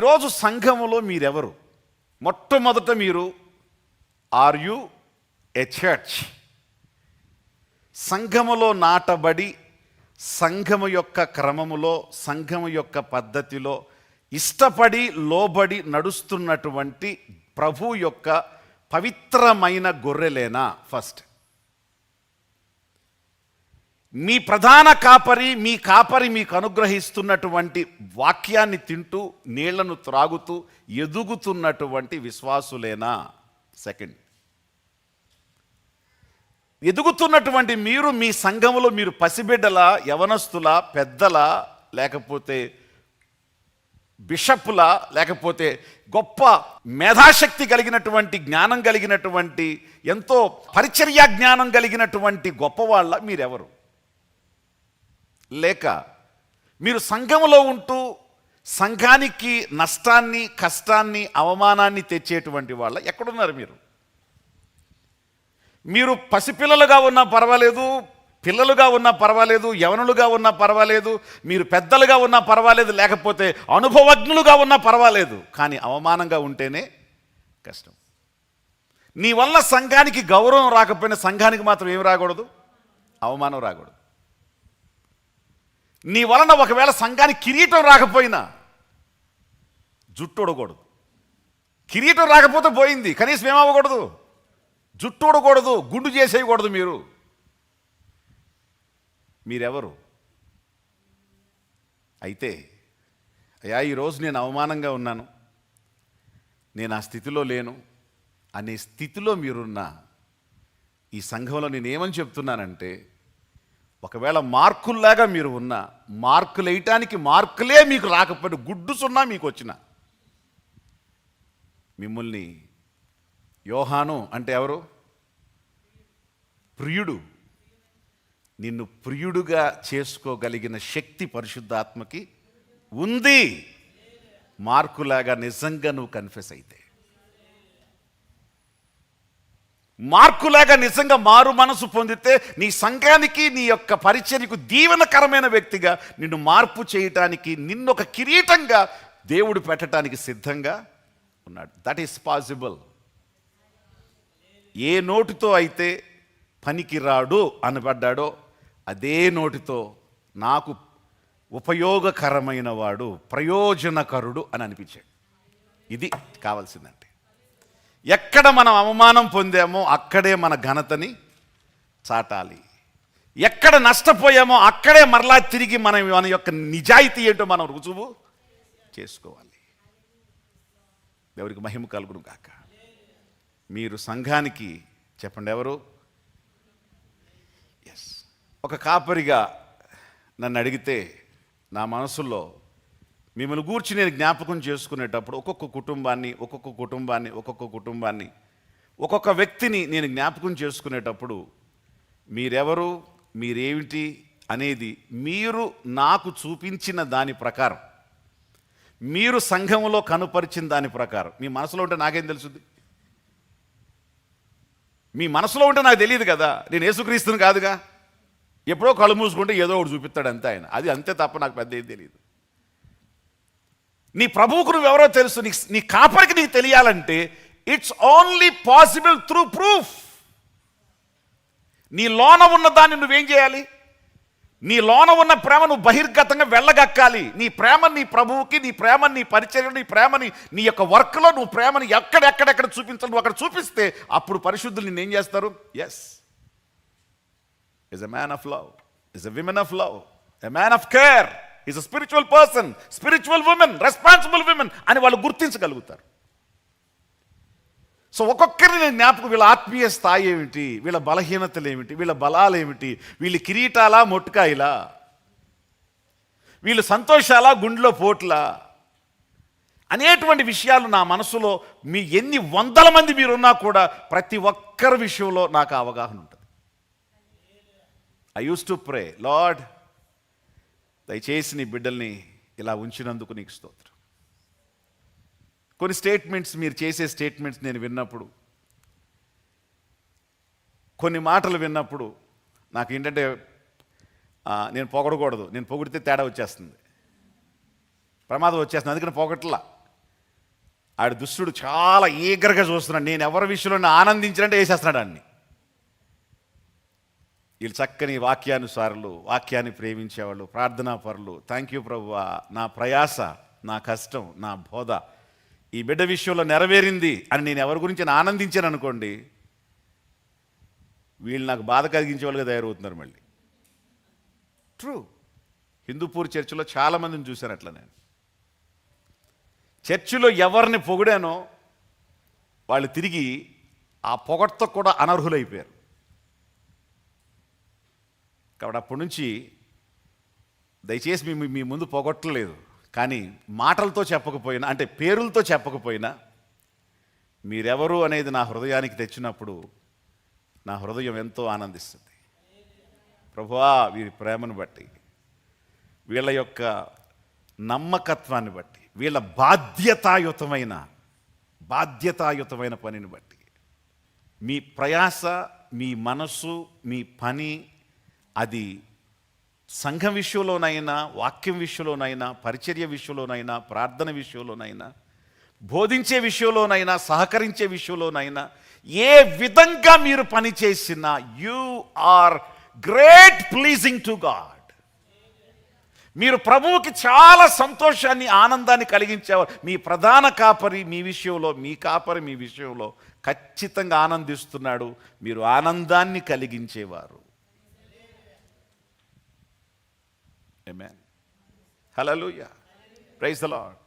ఈరోజు సంఘములో మీరెవరు? మొట్టమొదట మీరు ఆర్ యు ఎ చర్చ్? సంఘములో నాటబడి సంఘము యొక్క క్రమములో సంఘము యొక్క పద్ధతిలో ఇష్టపడి లోబడి నడుస్తున్నటువంటి ప్రభు యొక్క పవిత్రమైన గొర్రెలేనా? ఫస్ట్ మీ ప్రధాన కాపరి మీకు అనుగ్రహిస్తున్నటువంటి వాక్యాన్ని తింటూ నీళ్లను త్రాగుతూ ఎదుగుతున్నటువంటి విశ్వాసులేనా? సెకండ్, ఎదుగుతున్నటువంటి మీరు మీ సంఘములో మీరు పసిబిడ్డల, యవనస్తుల, పెద్దల, లేకపోతే బిషప్పుల, లేకపోతే గొప్ప మేధాశక్తి కలిగినటువంటి జ్ఞానం కలిగినటువంటి ఎంతో పరిచర్య జ్ఞానం కలిగినటువంటి గొప్పవాళ్ళ మీరెవరు? లేక మీరు సంఘములో ఉంటూ సంఘానికి నష్టాన్ని, కష్టాన్ని, అవమానాన్ని తెచ్చేటువంటి వాళ్ళ ఎక్కడున్నారు? మీరు పసిపిల్లలుగా ఉన్నా పర్వాలేదు, పిల్లలుగా ఉన్నా పర్వాలేదు, యవనులుగా ఉన్నా పర్వాలేదు, మీరు పెద్దలుగా ఉన్నా పర్వాలేదు, లేకపోతే అనుభవజ్ఞులుగా ఉన్నా పర్వాలేదు, కానీ అవమానంగా ఉంటేనే కష్టం. నీ వల్ల సంఘానికి గౌరవం రాకపోయినా సంఘానికి మాత్రం ఏమి రాకూడదు? అవమానం రాకూడదు. నీ వలన ఒకవేళ సంఘానికి కిరీటం రాకపోయినా జుట్టు ఊడకూడదు. కిరీటం రాకపోతే పోయింది, కనీసం ఏమవ్వకూడదు? జుట్టు ఊడకూడదు, గుండు చేసేయకూడదు. మీరెవరు? అయితే అయ్యా, ఈరోజు నేను అవమానంగా ఉన్నాను, నేను ఆ స్థితిలో లేను అనే స్థితిలో మీరున్న ఈ సంఘంలో నేనేమని చెప్తున్నానంటే, ఒకవేళ మార్కుల్లాగా మీరు ఉన్నా, మార్కులు వేయటానికి మార్కులే మీకు రాకపోయినా, గుడ్డు సున్నా మీకు వచ్చిన మిమ్మల్ని యోహాను అంటే ఎవరు? ప్రియుడు. నిన్ను ప్రియుడుగా చేసుకోగలిగిన శక్తి పరిశుద్ధాత్మకి ఉంది. మార్కులాగా నిజంగా నువ్వు కన్ఫెస్ అయితే, మార్కులాగా నిజంగా మారు మనసు పొందితే, నీ సంఘానికి, నీ యొక్క పరిచర్యకు దీవెనకరమైన వ్యక్తిగా నిన్ను మార్పు చేయటానికి, నిన్ను ఒక కిరీటంగా దేవుడు పెట్టడానికి సిద్ధంగా ఉన్నాడు. That is possible. ఏ నోటితో అయితే పనికిరాడు అనబడ్డాడో అదే నోటితో నాకు ఉపయోగకరమైన వాడు, ప్రయోజనకరుడు అని అనిపించాడు. ఇది కావాల్సిందంటే. ఎక్కడ మనం అవమానం పొందామో అక్కడే మన ఘనతని చాటాలి. ఎక్కడ నష్టపోయామో అక్కడే మరలా తిరిగి మన యొక్క నిజాయితీ ఏంటో మనం రుజువు చేసుకోవాలి. ఎవరికి మహిమ కలుగును కాక. మీరు సంఘానికి చెప్పండి ఎవరు? ఎస్. ఒక కాపరిగా నన్ను అడిగితే నా మనసులో మిమ్మల్ని గూర్చి నేను జ్ఞాపకం చేసుకునేటప్పుడు ఒక్కొక్క కుటుంబాన్ని ఒక్కొక్క వ్యక్తిని నేను జ్ఞాపకం చేసుకునేటప్పుడు మీరెవరు, మీరేమిటి అనేది మీరు నాకు చూపించిన దాని ప్రకారం, మీరు సంఘంలో కనుపరిచిన దాని ప్రకారం, మీ మనసులో ఉంటే నాకేం తెలుసుద్ది? మీ మనసులో ఉంటే నాకు తెలియదు కదా. నేను యేసుక్రీస్తుని కాదుగా. ఎప్పుడో కళ్ళు మూసుకుంటే ఏదో ఒకటి చూపిస్తాడు అంతే ఆయన. అది అంతే తప్ప నాకు పెద్ద ఏం తెలియదు. నీ ప్రభువుకు నువ్వెవరో తెలుసు. నీ కాపరికి నీకు తెలియాలంటే it's only possible through proof. నీ లోన ఉన్న దాన్ని నువ్వేం చేయాలి? నీ లోన ఉన్న ప్రేమ నువ్వు బహిర్గతంగా వెళ్ళగక్కాలి. నీ ప్రేమ నీ ప్రభువుకి, నీ ప్రేమ నీ పరిచర్యలో, నీ ప్రేమని నీ యొక్క వర్క్లో నువ్వు ప్రేమని ఎక్కడెక్కడ చూపించాలి. నువ్వు అక్కడ చూపిస్తే అప్పుడు పరిశుద్ధులు నిన్నేం చేస్తారు? Yes, is a man of love, is a women of love, a man of care, is a spiritual person, spiritual women, responsible women అని వాళ్ళు గుర్తించగలుగుతారు. సో ఒక్కొక్కరిని నేను జ్ఞాపకం, వీళ్ళ ఆత్మీయ స్థాయి ఏమిటి, వీళ్ళ బలహీనతలు ఏమిటి, వీళ్ళ బలాలు ఏమిటి, వీళ్ళ కిరీటాలా మొట్టుకాయలా, వీళ్ళు సంతోషాలా గుండెలో పోట్లా అనేటువంటి విషయాలు నా మనసులో, మీ ఎన్ని వందల మంది మీరున్నా కూడా ప్రతి ఒక్కరి విషయంలో నాకు అవగాహన ఉంటుంది. I use to pray, lord దయచేసి నీ బిడ్డల్ని ఇలా ఉంచినందుకు నీకు స్తోత్రం. కొన్ని స్టేట్మెంట్స్, మీరు చేసే స్టేట్మెంట్స్ నేను విన్నప్పుడు, కొన్ని మాటలు విన్నప్పుడు నాకు ఏంటంటే నేను పొగడకూడదు. నేను పొగిడితే తేడా వచ్చేస్తుంది, ప్రమాదం వచ్చేస్తుంది. అందుకని పొగట్లా. ఆడి దుష్టుడు చాలా ఈగర్గా చూస్తున్నాడు, నేను ఎవరి విషయంలో ఆనందించినట్టే వేసేస్తున్నాడు అన్ని. వీళ్ళు చక్కని వాక్యానుసారులు, వాక్యాన్ని ప్రేమించేవాళ్ళు, ప్రార్థనా పరులు. థ్యాంక్ యూ ప్రభువా, నా ప్రయాస, నా కష్టం, నా బోధ ఈ బిడ్డ విషయంలో నెరవేరింది అని నేను ఎవరి గురించి ఆనందించాను అనుకోండి, వీళ్ళు నాకు బాధ కలిగించే వాళ్ళుగా తయారవుతున్నారు మళ్ళీ. ట్రూ. హిందూపూర్ చర్చిలో చాలామందిని చూశాను అట్లా. నేను చర్చిలో ఎవరిని పొగిడానో వాళ్ళు తిరిగి ఆ పొగడ్తో కూడా అనర్హులైపోయారు. కాబట్టి అప్పటి నుంచి దయచేసి మీ ముందు పొగట్టలేదు, కానీ మాటలతో చెప్పకపోయినా, అంటే పేరులతో చెప్పకపోయినా, మీరెవరు అనేది నా హృదయానికి తెచ్చినప్పుడు నా హృదయం ఎంతో ఆనందిస్తుంది. ప్రభువా, వీరి ప్రేమను బట్టి, వీళ్ళ యొక్క నమ్మకత్వాన్ని బట్టి, వీళ్ళ బాధ్యతాయుతమైన పనిని బట్టి, మీ ప్రయాస, మీ మనస్సు, మీ పని అది సంఘం విషయంలోనైనా, వాక్యం విషయంలోనైనా, పరిచర్య విషయంలోనైనా, ప్రార్థన విషయంలోనైనా, బోధించే విషయంలోనైనా, సహకరించే విషయంలోనైనా, ఏ విధంగా మీరు పని చేసినా you are great pleasing to God. మీరు ప్రభువుకి చాలా సంతోషాన్ని, ఆనందాన్ని కలిగించేవారు. మీ ప్రధాన కాపరి మీ విషయంలో, మీ కాపరి మీ విషయంలో ఖచ్చితంగా ఆనందిస్తున్నాడు. మీరు ఆనందాన్ని కలిగించేవారు. ఆమేన్. హల్లెలూయా. Praise the lord.